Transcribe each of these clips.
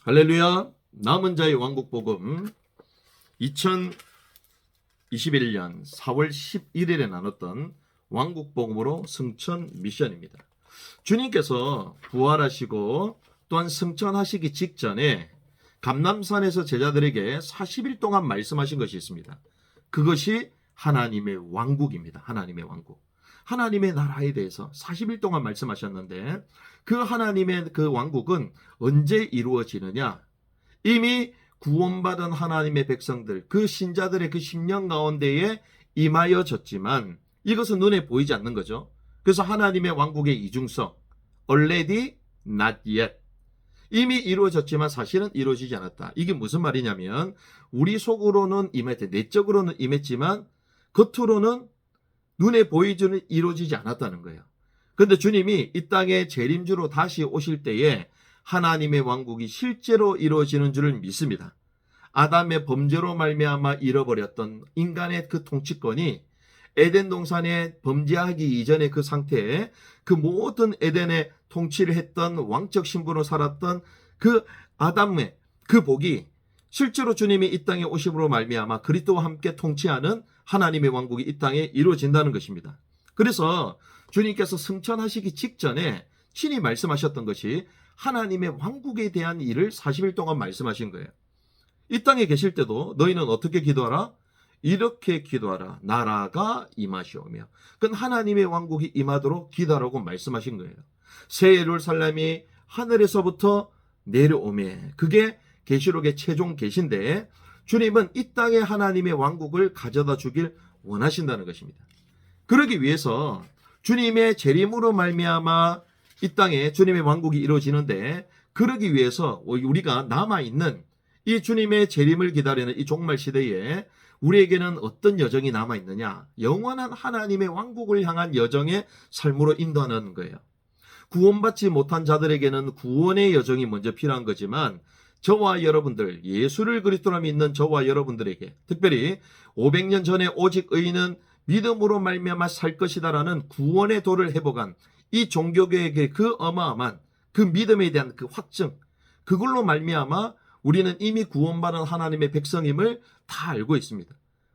할렐루야. 남은 자의 왕국 복음 2021년 4월 11일에 나눴던 왕국 복음으로 승천 미션입니다. 주님께서 부활하시고 또한 승천하시기 직전에 감람산에서 제자들에게 40일 동안 말씀하신 것이 있습니다. 그것이 하나님의 왕국입니다. 하나님의 왕국. 하나님의 나라에 대해서 40일 동안 말씀하셨는데 그 하나님의 그 왕국은 언제 이루어지느냐? 이미 구원받은 하나님의 백성들, 그 신자들의 그 심령 가운데에 임하여졌지만 이것은 눈에 보이지 않는 거죠. 그래서 하나님의 왕국의 이중성, already, not yet. 이미 이루어졌지만 사실은 이루어지지 않았다. 이게 무슨 말이냐면 우리 속으로는 임했대, 내적으로는 임했지만 겉으로는 눈에 보이지는 이루어지지 않았다는 거예요. 그런데 주님이 이 땅에 재림주로 다시 오실 때에 하나님의 왕국이 실제로 이루어지는 줄을 믿습니다. 아담의 범죄로 말미암아 잃어버렸던 인간의 그 통치권이 에덴 동산에 범죄하기 이전의 그 상태에 그 모든 에덴의 통치를 했던 왕적 신분으로 살았던 그 아담의 그 복이 실제로 주님이 이 땅에 오심으로 말미암아 그리스도와 함께 통치하는 하나님의 왕국이 이 땅에 이루어진다는 것입니다. 그래서 주님께서 승천하시기 직전에 친히 말씀하셨던 것이 하나님의 왕국에 대한 일을 40일 동안 말씀하신 거예요. 이 땅에 계실 때도 너희는 어떻게 기도하라? 이렇게 기도하라. 나라가 임하시오며. 그건 하나님의 왕국이 임하도록 기도하라고 말씀하신 거예요. 새 예루살렘이 하늘에서부터 내려오매. 그게 계시록의 최종 계시인데 주님은 이 땅에 하나님의 왕국을 가져다 주길 원하신다는 것입니다. 그러기 위해서 주님의 재림으로 말미암아 이 땅에 주님의 왕국이 이루어지는데 그러기 위해서 우리가 남아있는 이 주님의 재림을 기다리는 이 종말 시대에 우리에게는 어떤 여정이 남아있느냐? 영원한 하나님의 왕국을 향한 여정의 삶으로 인도하는 거예요. 구원받지 못한 자들에게는 구원의 여정이 먼저 필요한 거지만 저와 여러분들, 예수를 그리스도로 믿는 저와 여러분들에게 특별히 500년 전에 오직 의인은 믿음으로 말미암아 살 것이다라는 구원의 도를 회복한 이 종교계에게 그 어마어마한 그 믿음에 대한 그 확증, 그걸로 말미암아 우리는 이미 구원받은 하나님의 백성임을 다 알고 있습니다.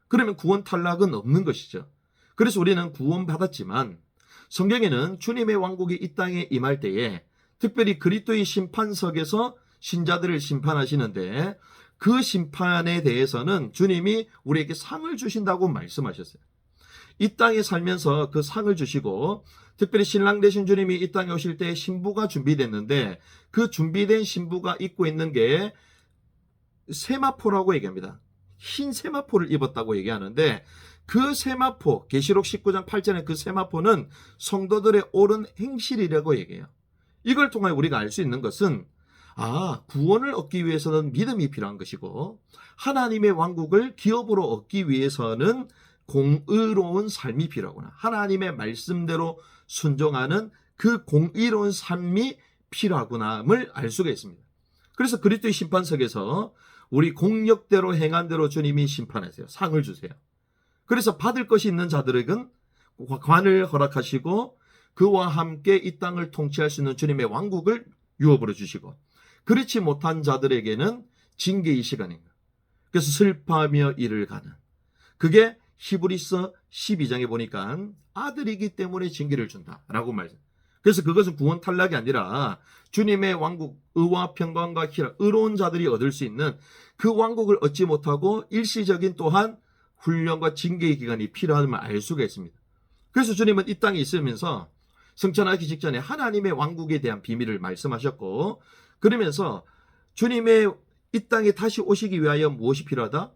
그러면 구원 탈락은 없는 것이죠. 그래서 우리는 구원받았지만 성경에는 주님의 왕국이 이 땅에 임할 때에 특별히 그리스도의 심판석에서 신자들을 심판하시는데 그 심판에 대해서는 주님이 우리에게 상을 주신다고 말씀하셨어요. 이 땅에 살면서 그 상을 주시고 특별히 신랑 되신 주님이 이 땅에 오실 때 신부가 준비됐는데 그 준비된 신부가 입고 있는 게 세마포라고 얘기합니다. 흰 세마포를 입었다고 얘기하는데 그 세마포, 계시록 19장 8절의 그 세마포는 성도들의 옳은 행실이라고 얘기해요. 이걸 통해 우리가 알 수 있는 것은 구원을 얻기 위해서는 믿음이 필요한 것이고 하나님의 왕국을 기업으로 얻기 위해서는 공의로운 삶이 필요하구나. 하나님의 말씀대로 순종하는 그 공의로운 삶이 필요하구나를 알 수가 있습니다. 그래서 그리스도의 심판석에서 우리 공력대로 행한 대로 주님이 심판하세요. 상을 주세요. 그래서 받을 것이 있는 자들에게는 관을 허락하시고 그와 함께 이 땅을 통치할 수 있는 주님의 왕국을 유업으로 주시고 그렇지 못한 자들에게는 징계의 시간입니다. 그래서 슬퍼하며 이를 가는 그게 히브리서 12장에 보니까 아들이기 때문에 징계를 준다라고 말해요. 그래서 그것은 구원 탈락이 아니라 주님의 왕국, 의와 평강과 희락, 의로운 자들이 얻을 수 있는 그 왕국을 얻지 못하고 일시적인 또한 훈련과 징계의 기간이 필요함을 알 수가 있습니다. 그래서 주님은 이 땅에 있으면서 승천하기 직전에 하나님의 왕국에 대한 비밀을 말씀하셨고 그러면서 주님의 이 땅에 다시 오시기 위하여 무엇이 필요하다?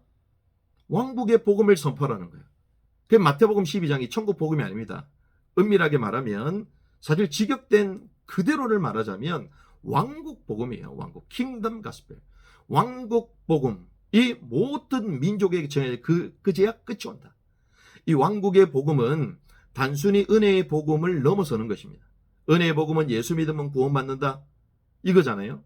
왕국의 복음을 선포하는 거예요. 그 마태복음 12장이 천국 복음이 아닙니다. 은밀하게 말하면 사실 직역된 그대로를 말하자면 왕국 복음이에요. 왕국, 킹덤 가스펠. 왕국 복음. 이 모든 민족에게 정해진 그제야 끝이 온다. 이 왕국의 복음은 단순히 은혜의 복음을 넘어서는 것입니다. 은혜의 복음은 예수 믿으면 구원받는다. 이거잖아요.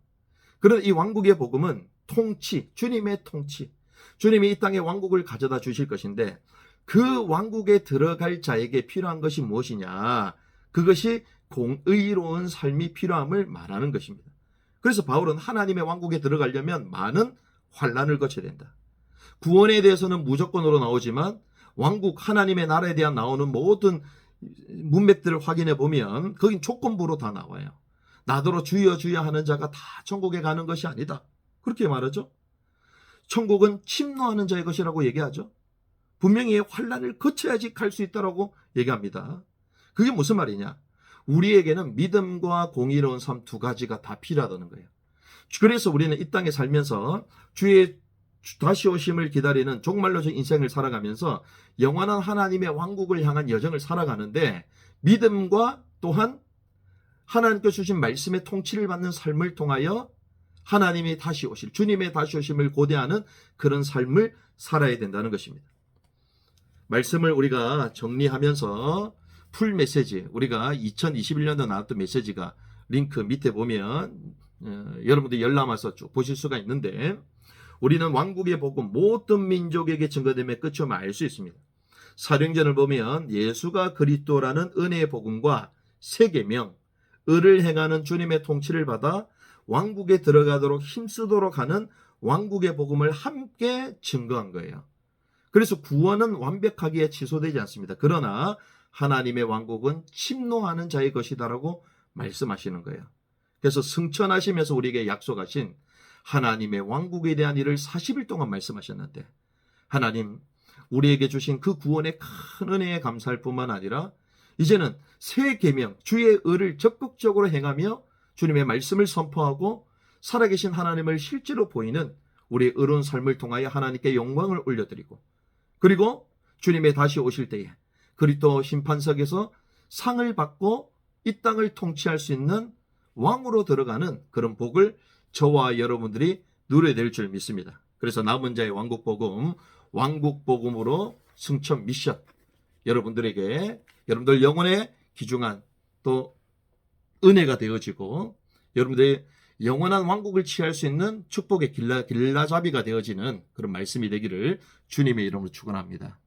그런데 이 왕국의 복음은 통치, 주님의 통치. 주님이 이 땅에 왕국을 가져다 주실 것인데 그 왕국에 들어갈 자에게 필요한 것이 무엇이냐? 그것이 공의로운 삶이 필요함을 말하는 것입니다. 그래서 바울은 하나님의 왕국에 들어가려면 많은 환난을 거쳐야 된다. 구원에 대해서는 무조건으로 나오지만 왕국 하나님의 나라에 대한 나오는 모든 문맥들을 확인해 보면 거긴 조건부로 다 나와요. 나더러 주여 주여 하는 자가 다 천국에 가는 것이 아니다. 그렇게 말하죠. 천국은 침노하는 자의 것이라고 얘기하죠. 분명히 환난을 거쳐야지 갈 수 있다라고 얘기합니다. 그게 무슨 말이냐? 우리에게는 믿음과 공의로운 삶 두 가지가 다 필요하다는 거예요. 그래서 우리는 이 땅에 살면서 주의 다시 오심을 기다리는 종말로적 인생을 살아가면서 영원한 하나님의 왕국을 향한 여정을 살아가는데 믿음과 또한 하나님께서 주신 말씀의 통치를 받는 삶을 통하여 하나님이 다시 오실, 주님의 다시 오심을 고대하는 그런 삶을 살아야 된다는 것입니다. 말씀을 우리가 정리하면서 풀 메시지, 우리가 2021년도 나왔던 메시지가 링크 밑에 보면 여러분들 열람해서 쭉 보실 수가 있는데 우리는 왕국의 복음 모든 민족에게 증거됨에 끝이 오면 알 수 있습니다. 사도행전을 보면 예수가 그리스도라는 은혜의 복음과 새 계명, 의를 행하는 주님의 통치를 받아 왕국에 들어가도록 힘쓰도록 하는 왕국의 복음을 함께 증거한 거예요. 그래서 구원은 완벽하게 취소되지 않습니다. 그러나 하나님의 왕국은 침노하는 자의 것이다라고 말씀하시는 거예요. 그래서 승천하시면서 우리에게 약속하신 하나님의 왕국에 대한 일을 40일 동안 말씀하셨는데 하나님 우리에게 주신 그 구원의 큰 은혜에 감사할 뿐만 아니라 이제는 새 계명 주의 의를 적극적으로 행하며 주님의 말씀을 선포하고 살아계신 하나님을 실제로 보이는 우리의 의로운 삶을 통하여 하나님께 영광을 올려드리고 그리고 주님의 다시 오실 때에 그리스도 심판석에서 상을 받고 이 땅을 통치할 수 있는 왕으로 들어가는 그런 복을 저와 여러분들이 누려야 될 줄 믿습니다. 그래서 남은 자의 왕국복음, 왕국복음으로 승천 미션 여러분들에게 여러분들 영혼의 귀중한 또 은혜가 되어지고 여러분들의 영원한 왕국을 취할 수 있는 축복의 길라잡이가 되어지는 그런 말씀이 되기를 주님의 이름으로 축원합니다.